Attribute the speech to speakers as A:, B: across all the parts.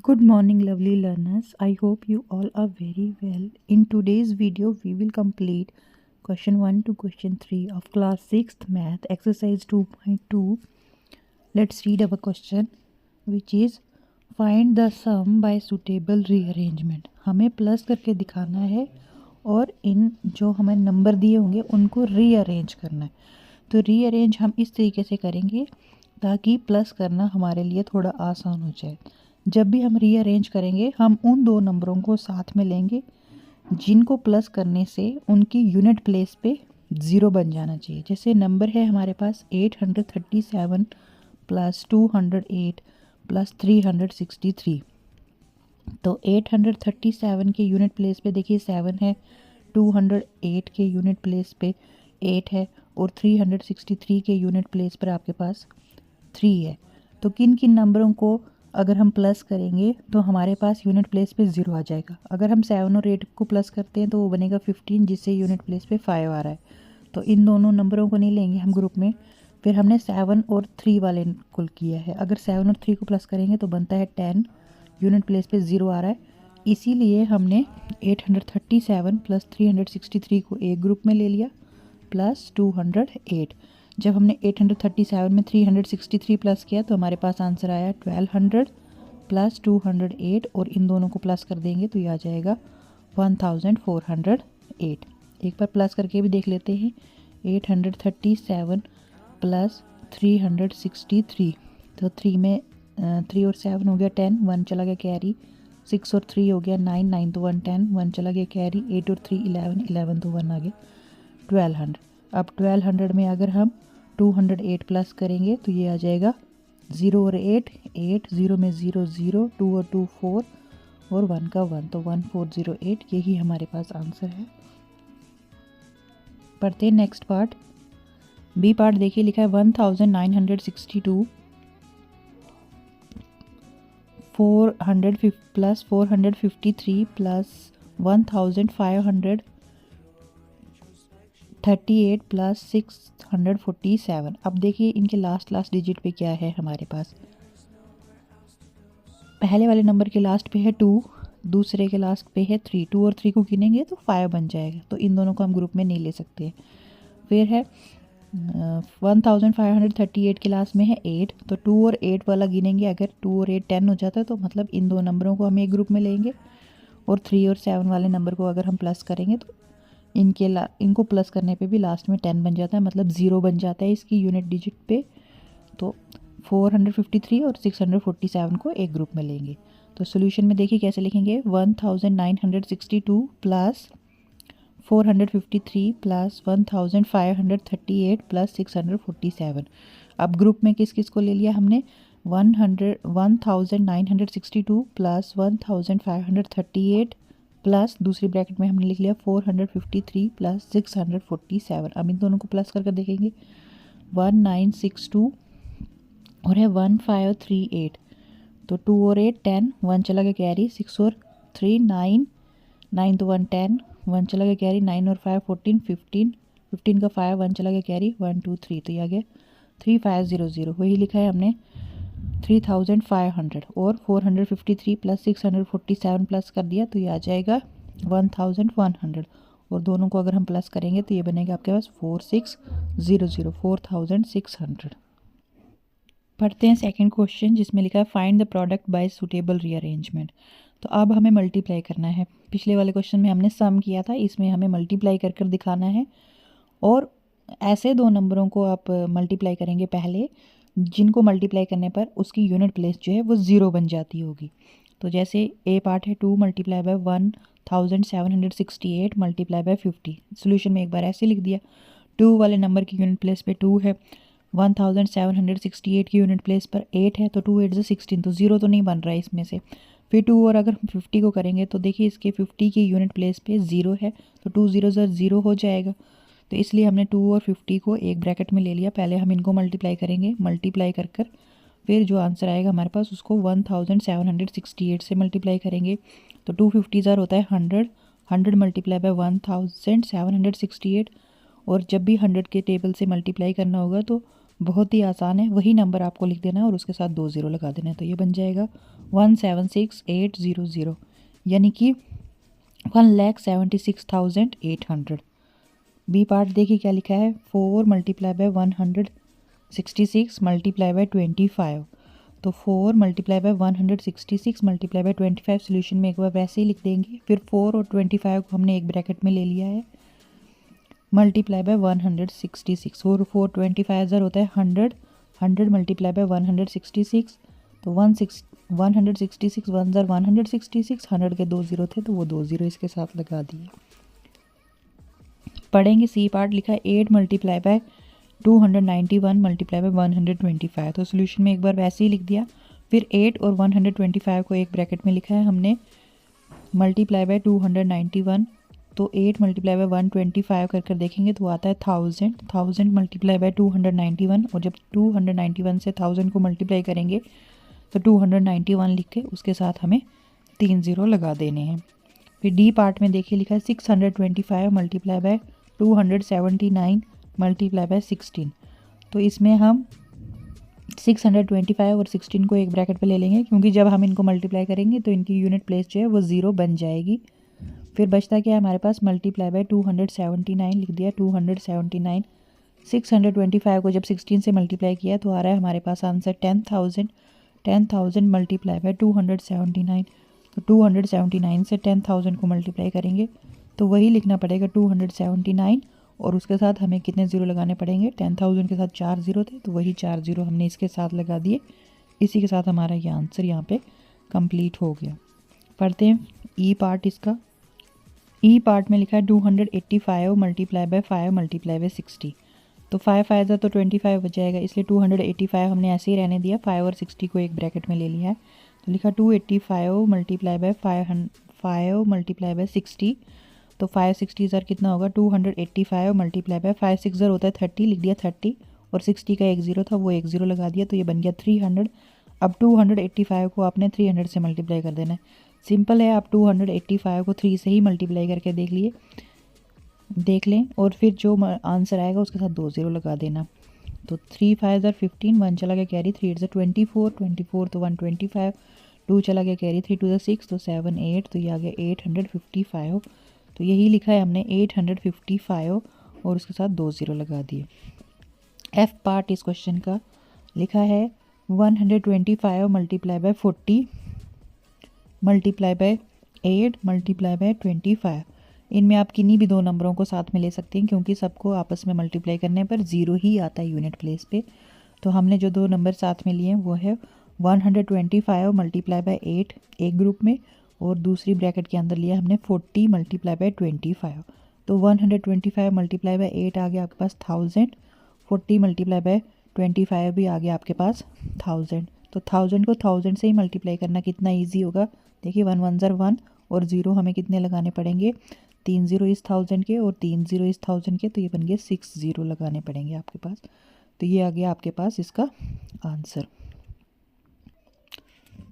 A: Good morning, lovely learners. I hope you all are very well. In today's video, we will complete question 1 to question 3 of class 6th math exercise 2.2. Let's read our question, which is find the sum by suitable rearrangement. हमें plus करके दिखाना है और इन जो हमें number दिए होंगे उनको रीअरेंज करना है. तो रीअरेंज हम इस तरीके से करेंगे ताकि प्लस करना हमारे लिए थोड़ा आसान हो जाए. जब भी हम रीअरेंज करेंगे हम उन दो नंबरों को साथ में लेंगे जिनको प्लस करने से उनकी यूनिट प्लेस पे ज़ीरो बन जाना चाहिए. जैसे नंबर है हमारे पास 837 प्लस 208 प्लस 363. तो 837 के यूनिट प्लेस पे देखिए 7 है, 208 के यूनिट प्लेस पे 8 है और 363 के यूनिट प्लेस पर आपके पास 3 है. तो किन किन नंबरों को अगर हम प्लस करेंगे तो हमारे पास यूनिट प्लेस पे 0 आ जाएगा. अगर हम 7 और 8 को प्लस करते हैं तो वो बनेगा 15, जिससे यूनिट प्लेस पे 5 आ रहा है. तो इन दोनों नंबरों को नहीं लेंगे हम ग्रुप में. फिर हमने 7 और 3 वाले को किया है. अगर 7 और 3 को प्लस करेंगे तो बनता है 10, यूनिट प्लेस पे 0 आ रहा है. इसीलिए हमने 837 प्लस 363 को एक ग्रुप में ले लिया प्लस 208. जब हमने 837 में 363 प्लस किया तो हमारे पास आंसर आया 1200 प्लस 208 और इन दोनों को प्लस कर देंगे तो ये आ जाएगा 1408. एक बार प्लस करके भी देख लेते हैं. 837 प्लस 363, तो 3 में 3 और 7 हो गया 10, 1 चला गया कैरी. 6 और 3 हो गया 9, 9 तो 1 10, 1 चला गया कैरी. 8 और 3 11, 11 तो 1 आ गया 1200. अब 1200 में अगर हम 208 प्लस करेंगे तो ये आ जाएगा 0 और 8, 8, 0 में 0 0, 2 और 2 4 और 1 का 1, तो 1408. यही हमारे पास आंसर है. पढ़ते हैं नेक्स्ट पार्ट. बी पार्ट देखिए लिखा है 1962 450 प्लस 453 प्लस 1538 प्लस 647. अब देखिए इनके लास्ट डिजिट पे क्या है हमारे पास. पहले वाले नंबर के लास्ट पे है 2, दूसरे के लास्ट पे है 3. 2 और 3 को गिनेंगे तो 5 बन जाएगा. तो इन दोनों को हम ग्रुप में नहीं ले सकते. फिर है 1538 के लास्ट में है 8, तो 2 और 8 वाला गिनेंगे. अगर 2 और 8 10 हो जाता है तो मतलब इन दो नंबरों को हम एक ग्रुप में लेंगे. और 3 और 7 वाले नंबर को अगर हम प्लस करेंगे तो इनको प्लस करने पे भी लास्ट में 10 बन जाता है, मतलब 0 बन जाता है इसकी यूनिट डिजिट पे. तो 453 और 647 को एक ग्रुप में लेंगे. तो सोल्यूशन में देखिए कैसे लिखेंगे. 1962 प्लस 453 प्लस 1538 प्लस 647. अब ग्रुप में किस किस को ले लिया हमने. 1962 प्लस 1538 प्लस दूसरी ब्रैकेट में हमने लिख लिया 453 प्लस 647. अब इन दोनों को प्लस करके देखेंगे. 1962 और है 1538, तो 2 और 8 10, 1 चला गया कैरी. 6 और 3 9, 9 तो 1 10, 1 चला गया कैरी. 9 और 5 14, 15, 15 का 5, 1 चला गया कैरी. 1 2 3, तो ये आ गया 3500. वही लिखा है हमने 3500 और 453 प्लस 647 प्लस कर दिया तो ये आ जाएगा 1100. और दोनों को अगर हम प्लस करेंगे तो ये बनेगा आपके पास 4600, 4600. पढ़ते हैं सेकंड क्वेश्चन जिसमें लिखा है find the product bye suitable rearrangement. तो अब हमें मल्टीप्लाई करना है. पिछले वाले क्वेश्चन में हमने सम किया था, इसमें हमें मल्टीप्लाई कर कर दिखाना है. और ऐसे दो नंबरों को आप मल्टीप्लाई करेंगे पहले जिनको मल्टीप्लाई करने पर उसकी यूनिट प्लेस जो है वो 0 बन जाती होगी. तो जैसे ए पार्ट है 2 multiply by 1768 multiply by 50. Solution में एक बार ऐसे लिख दिया. 2 वाले नंबर की यूनिट प्लेस पे 2 है, 1768 की यूनिट प्लेस पर 8 है, तो 2 8 16, तो 0 तो नहीं बन रहा है इसमें से. फिर 2 और अगर हम 50 को करेंगे तो देखिए इसके 50 की यूनिट प्लेस पे 0 है, तो 2 0 0 हो जाएगा. तो इसलिए हमने 2 और 50 को एक ब्रैकेट में ले लिया. पहले हम इनको मल्टीप्लाई करेंगे. मल्टीप्लाई कर कर फिर जो आंसर आएगा हमारे पास उसको 1768 से मल्टीप्लाई करेंगे. तो 250 होता है 100, 100 मल्टीप्लाई बाय 1768. और जब भी 100 के टेबल से मल्टीप्लाई करना होगा तो बहुत ही आसान है, वही नंबर आपको लिख देना है और उसके साथ 2 ज़ीरो लगा देना है। तो ये बन जाएगा 176,800, यानी कि 1,76,800। बी पार्ट देखिए क्या लिखा है, 4 मल्टीप्लाई बाय 166 मल्टीप्लाई बाय 25। तो 4 multiply by 166 multiply by 25 solution में एक बार वैसे ही लिख देंगे। फिर 4 और 25 को हमने एक ब्रैकेट में ले लिया है, मल्टीप्लाई बाय 166। 4 4 25 होता है 100, 100 मल्टीप्लाई बाय 166, तो 166 1 ज़र 166, 100 के 2 ज़ीरो थे तो वो 2 ज़ीरो इसके साथ लगा दिए। पढ़ेंगे सी पार्ट, लिखा है 8 मल्टीप्लाई बाय 291 मल्टीप्लाई बाय 125। तो सोल्यूशन में एक बार वैसे ही लिख दिया। फिर 8 और 125 को एक ब्रैकेट में लिखा है हमने, मल्टीप्लाई बाय 291, तो 8 मल्टीप्लाई बाय 125 कर देखेंगे तो आता है 1000। 1000 मल्टीप्लाई बाय 291, और जब 291 से 1000 को मल्टीप्लाई करेंगे तो 291 लिख के उसके साथ हमें 3 ज़ीरो लगा देने हैं। फिर डी पार्ट में देखिए लिखा है 625 मल्टीप्लाई बाय 279 मल्टीप्लाई बाय 16। तो इसमें हम 625 और 16 को एक ब्रैकेट पे ले लेंगे, क्योंकि जब हम इनको मल्टीप्लाई करेंगे तो इनकी यूनिट प्लेस जो है वो 0 बन जाएगी। फिर बचता क्या है हमारे पास, मल्टीप्लाई बाय 279 लिख दिया, 279। 625 को जब 16 से मल्टीप्लाई किया तो आ रहा है हमारे पास आंसर 10,000। 10,000 मल्टीप्लाई बाय 279, तो 279 से 10,000 को मल्टीप्लाई करेंगे तो वही लिखना पड़ेगा 279, और उसके साथ हमें कितने ज़ीरो लगाने पड़ेंगे, 10,000 के साथ 4 ज़ीरो थे तो वही 4 ज़ीरो हमने इसके साथ लगा दिए। इसी के साथ हमारा ये आंसर यहाँ पे कंप्लीट हो गया। पढ़ते हैं ई पार्ट इसका। ई पार्ट में लिखा है 285 मल्टीप्लाई बाय 5 मल्टीप्लाई बाय 60। तो 5 5 तो 25 हो जाएगा, इसलिए 285 हमने ऐसे ही रहने दिया। 5 और 60 को एक ब्रैकेट में ले लिया है, तो लिखा 285 मल्टीप्लाई बाय 5 मल्टीप्लाई बाय 60। तो 5 60 ज़र कितना होगा, 285 मल्टीप्लाई बाय 5 6 ज़र होता है 30, लिख दिया 30, और 60 का एक ज़ीरो था वो एक ज़ीरो लगा दिया, तो ये बन गया 300। अब 285 को आपने 300 से मल्टीप्लाई कर देना है। सिंपल है, आप 285 को 3 से ही मल्टीप्लाई करके देख लें, और फिर जो आंसर आएगा उसके साथ 2 ज़ीरो लगा देना। तो 3 5 ज़र 15, 1 चला गया कैरी, 3 8 ज़र 24, 24 तो 125, 2 चला गया कैरी, 3 2 ज़र 6 तो 7 8, तो ये आ गया 855। तो यही लिखा है हमने 855, और उसके साथ 2 ज़ीरो लगा दिए। एफ पार्ट इस क्वेश्चन का लिखा है 125 multiply by 40 multiply by 8 multiply by 25। इनमें आप किन्हीं भी दो नंबरों को साथ में ले सकते हैं, क्योंकि सबको आपस में मल्टीप्लाई करने पर 0 ही आता है यूनिट प्लेस पे। तो हमने जो दो नंबर साथ में लिए हैं वो है 125 मल्टीप्लाई बाय 8 एक ग्रुप में, और दूसरी ब्रैकेट के अंदर लिया हमने 40 मल्टीप्लाई बाय 25। तो 125 मल्टीप्लाई बाय 8 आ गया आपके पास 1000, 40 मल्टीप्लाई बाय 25 भी आ गया आपके पास 1000। तो 1000 को 1000 से ही मल्टीप्लाई करना कितना ईजी होगा, देखिए 1 1 ज़र 1, और ज़ीरो हमें कितने लगाने पड़ेंगे, 3 ज़ीरो इस 1000 के और 3 ज़ीरो इस 1000 के, तो ये बन गया 6 ज़ीरो लगाने पड़ेंगे आपके पास। तो ये आ गया आपके पास इसका आंसर।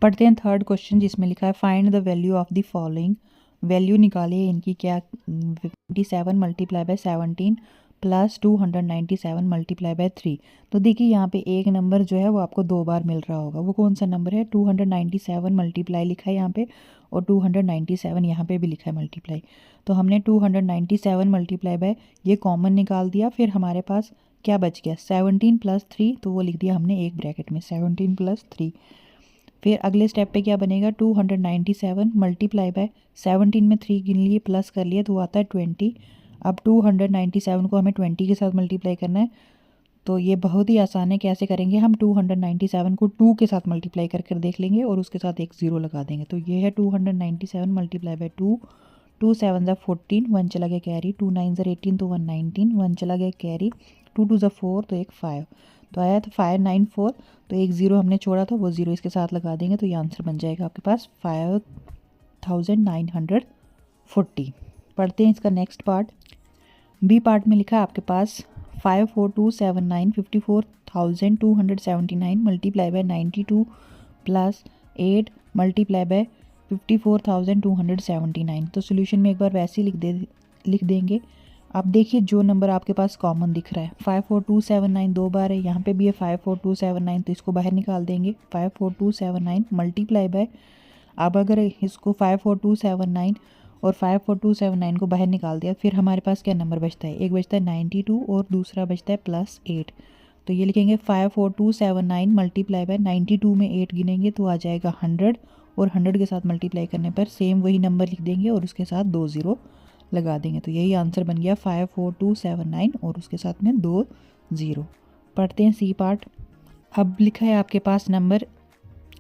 A: पढ़ते हैं थर्ड क्वेश्चन, जिसमें लिखा है find the value of the following. Value निकालिए इनकी, क्या 57 multiply by 17 plus 297 multiply by 3। तो देखिए यहाँ पे एक नंबर जो है वो आपको 2 बार मिल रहा होगा, वो कौन सा नंबर है, 297 मल्टीप्लाई लिखा है यहाँ पे, और 297 यहाँ पे भी लिखा है मल्टीप्लाई। तो हमने 297 मल्टीप्लाई बाय ये कॉमन निकाल दिया। फिर हमारे पास क्या बच गया, 17 प्लस 3, तो वो लिख दिया हमने एक ब्रैकेट में 17 प्लस 3। फिर अगले स्टेप पे क्या बनेगा, 297 मल्टीप्लाई बाय 17 में 3 गिन लिए प्लस कर लिए तो आता है 20। अब 297 को हमें 20 के साथ मल्टीप्लाई करना है, तो ये बहुत ही आसान है। कैसे करेंगे, हम 297 को 2 के साथ मल्टीप्लाई कर देख लेंगे और उसके साथ एक ज़ीरो लगा देंगे। तो ये है 297 मल्टीप्लाई बाय 2, 2 7 ज़ा 14, 1 चला गया कैरी, 2 9 ज़ा 18 तो 119, 1 चला गया कैरी, 2 2 ज़ा 4 तो एक 5, तो आया तो 594। तो एक ज़ीरो हमने छोड़ा था वो ज़ीरो इसके साथ लगा देंगे, तो ये आंसर बन जाएगा आपके पास 5940। पढ़ते हैं इसका नेक्स्ट पार्ट। बी पार्ट में लिखा है आपके पास 54279 54,279 multiply by 92 plus 8 multiply by 54,279। तो सोल्यूशन में एक बार वैसे ही लिख देंगे। अब देखिए जो नंबर आपके पास कॉमन दिख रहा है 54279 दो बार है, यहाँ पे भी है 54279, तो इसको बाहर निकाल देंगे। 54279 मल्टीप्लाई बाय, अब अगर इसको 54279 और 54279 को बाहर निकाल दिया, फिर हमारे पास क्या नंबर बचता है, एक बचता है 92 और दूसरा बचता है +8। तो ये लिखेंगे 54279 मल्टीप्लाई बाय 92 में 8 गिनेंगे तो आ जाएगा 100, और 100 के साथ मल्टीप्लाई करने पर सेम वही नंबर लिख देंगे और उसके साथ 2 ज़ीरो लगा देंगे। तो यही आंसर बन गया 54279 और उसके साथ में 2 ज़ीरो। पढ़ते हैं सी पार्ट। अब लिखा है आपके पास number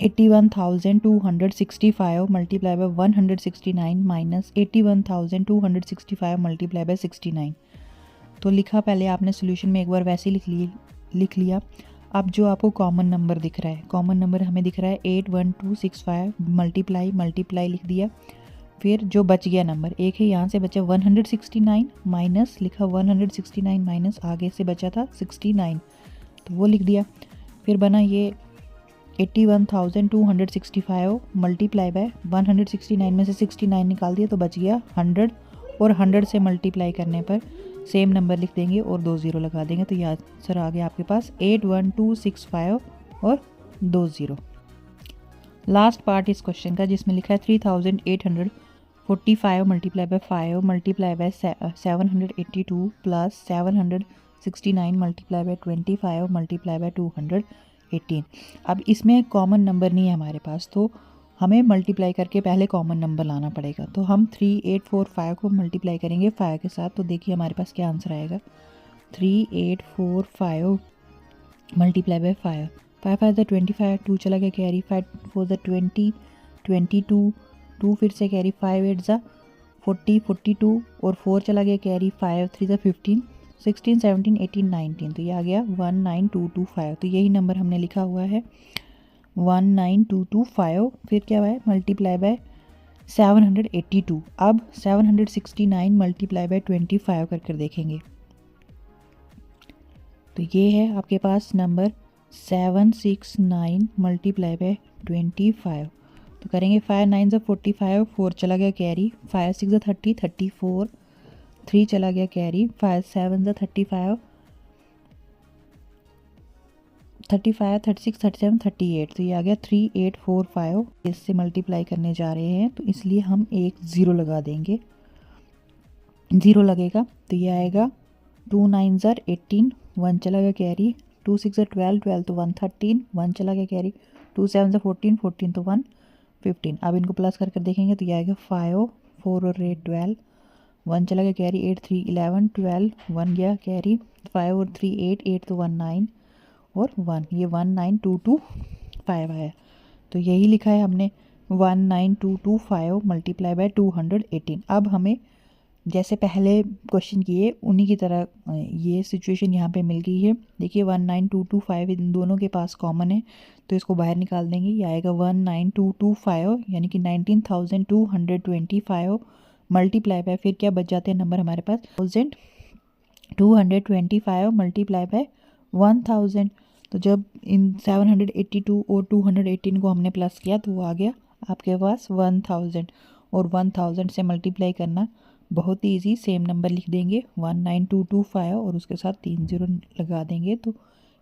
A: 81,265 multiply by 169 minus 81,265 multiply by 69। तो लिखा पहले आपने सोल्यूशन में एक बार वैसे ही लिख लिया। अब जो आपको कॉमन नंबर दिख रहा है, कॉमन नंबर हमें दिख रहा है 81265 मल्टीप्लाई लिख दिया। फिर जो बच गया नंबर एक है, यहाँ से बचा 169 माइनस, लिखा 169 माइनस आगे से बचा था 69, तो वो लिख दिया। फिर बना ये 81,265 मल्टीप्लाई बाय 169 में से 69 निकाल दिया तो बच गया 100, और 100 से मल्टीप्लाई करने पर सेम नंबर लिख देंगे और 2 ज़ीरो लगा देंगे। तो ये आंसर आ गया आपके पास 81265 और 2 ज़ीरो। लास्ट पार्ट इस क्वेश्चन का जिसमें लिखा है 3,845 multiply by 5 multiply by 782 plus 769 multiply by 25 multiply by 218। अब इसमें कॉमन नंबर नहीं है हमारे पास, तो हमें मल्टीप्लाई करके पहले कॉमन नंबर लाना पड़ेगा। तो हम 3845 को मल्टीप्लाई करेंगे 5 के साथ, तो देखिए हमारे पास क्या आंसर आएगा। 3845 मल्टीप्लाई बाय 5, 5 5 ज़ा 25, 2 चला गया कैरी, 5 4 ज़ा 20, 22, 2 फिर से कैरी, 5 8 ज़ा 40, 42 और 4 चला गया कैरी, 5 3 ज़ा 15, 16 17 18 19, तो ये आ गया 19225। तो यही नंबर हमने लिखा हुआ है 19225। फिर क्या है मल्टीप्लाई बाय 782। अब 769 मल्टीप्लाई बाय 25 कर देखेंगे, तो ये है आपके पास नंबर 769 मल्टीप्लाई बाय 25। तो करेंगे 5 9 ज़ा 45, 4 चला गया कैरी, 5 6 ज़ा 30, 34, 3 चला गया कैरी, 5 7 ज़ा 35, 35 36 37 38, तो ये आ गया 3845। इससे मल्टीप्लाई करने जा रहे हैं तो इसलिए हम एक ज़ीरो लगा देंगे, ज़ीरो लगेगा तो ये आएगा 2 9 ज़ा 18, 1 चला गया कैरी, 2 6 ज़ा 12, 12 तो 1 13, 1 चला गया कैरी, 2 7 ज़ा 14, 14 तो 1 15। अब इनको प्लस कर देखेंगे तो ये आएगा 5 4 और 8 12, 1 चला गया कैरी, 8 3 11 12, 1 गया कैरी, 5 और 3 8, 8 तो 1 9 और 1, ये 19225 आया। तो यही लिखा है हमने 19225 मल्टीप्लाई बाय 218। अब हमें जैसे पहले क्वेश्चन किए उन्हीं की तरह ये सिचुएशन यहाँ पे मिल गई है। देखिए 19225 इन दोनों के पास कॉमन है, तो इसको बाहर निकाल देंगे, ये आएगा 19225 यानी कि 19,225 मल्टीप्लाई बाय, फिर क्या बच जाते हैं नंबर हमारे पास 1225 मल्टीप्लाई बाय 1000। तो जब इन 782 और 218 को हमने प्लस किया तो वो आ गया आपके पास 1000, और 1000 से मल्टीप्लाई करना बहुत ही ईजी, सेम नंबर लिख देंगे 19225 और उसके साथ 3 ज़ीरो लगा देंगे, तो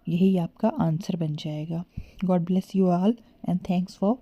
A: यही आपका आंसर बन जाएगा। God bless you all and thanks for